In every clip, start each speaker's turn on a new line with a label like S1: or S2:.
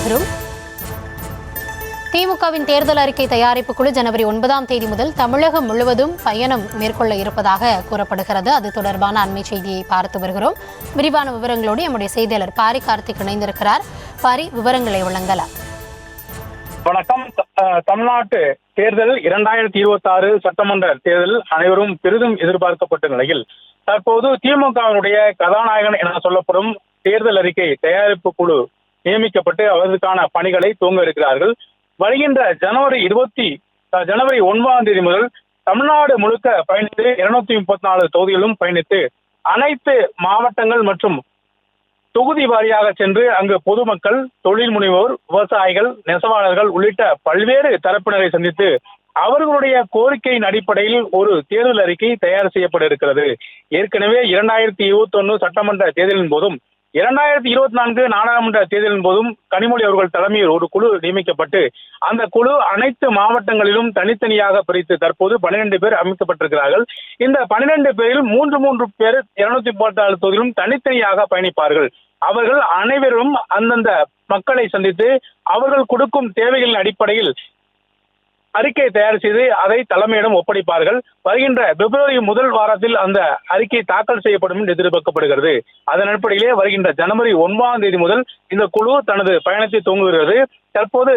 S1: வருகிறோம். திமுகவின் தேர்தல் அறிக்கை தயாரிப்பு குழு ஜனவரி 9ஆம் தேதி முதல் தமிழகம் முழுவதும் பயணம் மேற்கொள்ள இருப்பதாக கூறப்படுகிறது. அது தொடர்பான அண்மை செய்தியை பார்த்து வருகிறோம். விரிவான விவரங்களோடு நம்முடைய செய்தியாளர் பாரி கார்த்திக் இணைந்திருக்கிறார். பாரி, விவரங்களை வழங்கலாம்.
S2: வணக்கம். தமிழ்நாட்டு தேர்தல் 2026 சட்டமன்ற தேர்தல் அனைவரும் பெரிதும் எதிர்பார்க்கப்பட்ட நிலையில் தற்போது திமுகவினுடைய கதாநாயகன் என சொல்லப்படும் தேர்தல் அறிக்கை தயாரிப்பு குழு நியமிக்கப்பட்டு அவர்களுக்கான பணிகளை துவங்க இருக்கிறார்கள். வருகின்ற ஜனவரி 9ஆம் தேதி முதல் தமிழ்நாடு முழுக்க பயணித்து 234 தொகுதிகளும் பயணித்து அனைத்து மாவட்டங்கள் மற்றும் தொகுதி வாரியாக சென்று அங்கு பொதுமக்கள், தொழில் முனைவோர், விவசாயிகள், நெசவாளர்கள் உள்ளிட்ட பல்வேறு தரப்பினரை சந்தித்து அவர்களுடைய கோரிக்கையின் அடிப்படையில் ஒரு தேர்தல் அறிக்கை தயார் செய்யப்பட இருக்கிறது. ஏற்கனவே 2021 சட்டமன்ற தேர்தலின் போதும் 2024 நாடாளுமன்ற தேர்தலின் போதும் கனிமொழி அவர்கள் தலைமையில் ஒரு குழு நியமிக்கப்பட்டு அந்த குழு அனைத்து மாவட்டங்களிலும் தனித்தனியாக பிரித்து தற்போது 12 பேர் அமைக்கப்பட்டிருக்கிறார்கள். இந்த 12 பேரில் 3 பேர் 234 தொகுதியிலும் தனித்தனியாக பயணிப்பார்கள். அவர்கள் அனைவரும் அந்தந்த மக்களை சந்தித்து அவர்கள் கொடுக்கும் தேவைகளின் அடிப்படையில் அறிக்கை தயார் செய்து அதை தலைமையிடம் ஒப்படைப்பார்கள். வருகின்ற பிப்ரவரி முதல் வாரத்தில் அந்த அறிக்கை தாக்கல் செய்யப்படும் என்று எதிர்பார்க்கப்படுகிறது. அதன் அடிப்படையிலே வருகின்ற ஜனவரி 9ஆம் தேதி முதல் இந்த குழு தனது பயணத்தை துவங்குகிறது. தற்போது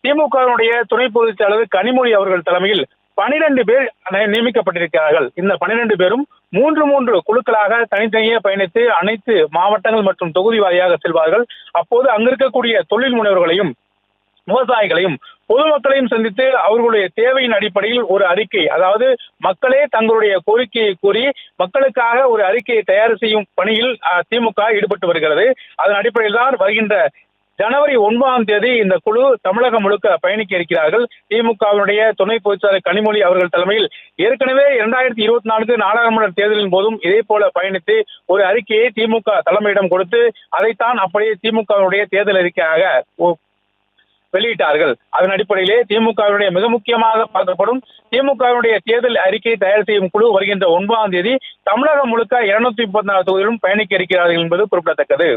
S2: திமுகவினுடைய துணை பொதுச் செயலாளர் கனிமொழி அவர்கள் தலைமையில் 12 பேர் நியமிக்கப்பட்டிருக்கிறார்கள். இந்த 12 பேரும் 3 குழுக்களாக தனித்தனியே பயணித்து அனைத்து மாவட்டங்கள் மற்றும் தொகுதி வாரியாக செல்வார்கள். அப்போது அங்கிருக்கக்கூடிய தொழில் முனைவர்களையும், விவசாயிகளையும், பொதுமக்களையும் சந்தித்து அவர்களுடைய தேவையின் அடிப்படையில் ஒரு அறிக்கை, அதாவது மக்களே தங்களுடைய கோரிக்கையை கூறி மக்களுக்காக ஒரு அறிக்கையை தயார் செய்யும் பணியில் திமுக ஈடுபட்டு வருகிறது. அதன் அடிப்படையில் தான் வருகின்ற ஜனவரி 9ஆம் தேதி இந்த குழு தமிழகம் முழுக்க பயணிக்க இருக்கிறார்கள். திமுகவினுடைய துணை பொதுச்செயலாளர் கனிமொழி அவர்கள் தலைமையில் ஏற்கனவே 2024 நாடாளுமன்ற தேர்தலின் போதும் இதே போல பயணித்து ஒரு அறிக்கையை திமுக தலைமையிடம் கொடுத்து அதைத்தான் அப்படியே திமுகவினுடைய தேர்தல் அறிக்கையாக வெளியிட்டார்கள். அதன் அடிப்படையிலே திமுகவினுடைய மிக முக்கியமாக பார்க்கப்படும் திமுகவினுடைய தேர்தல் அறிக்கையை தயார் செய்யும் குழு வருகின்ற 9ஆம் தேதி தமிழகம் முழுக்க 234 தொகுதியிலும் பயணிக்க இருக்கிறார்கள் என்பது குறிப்பிடத்தக்கது.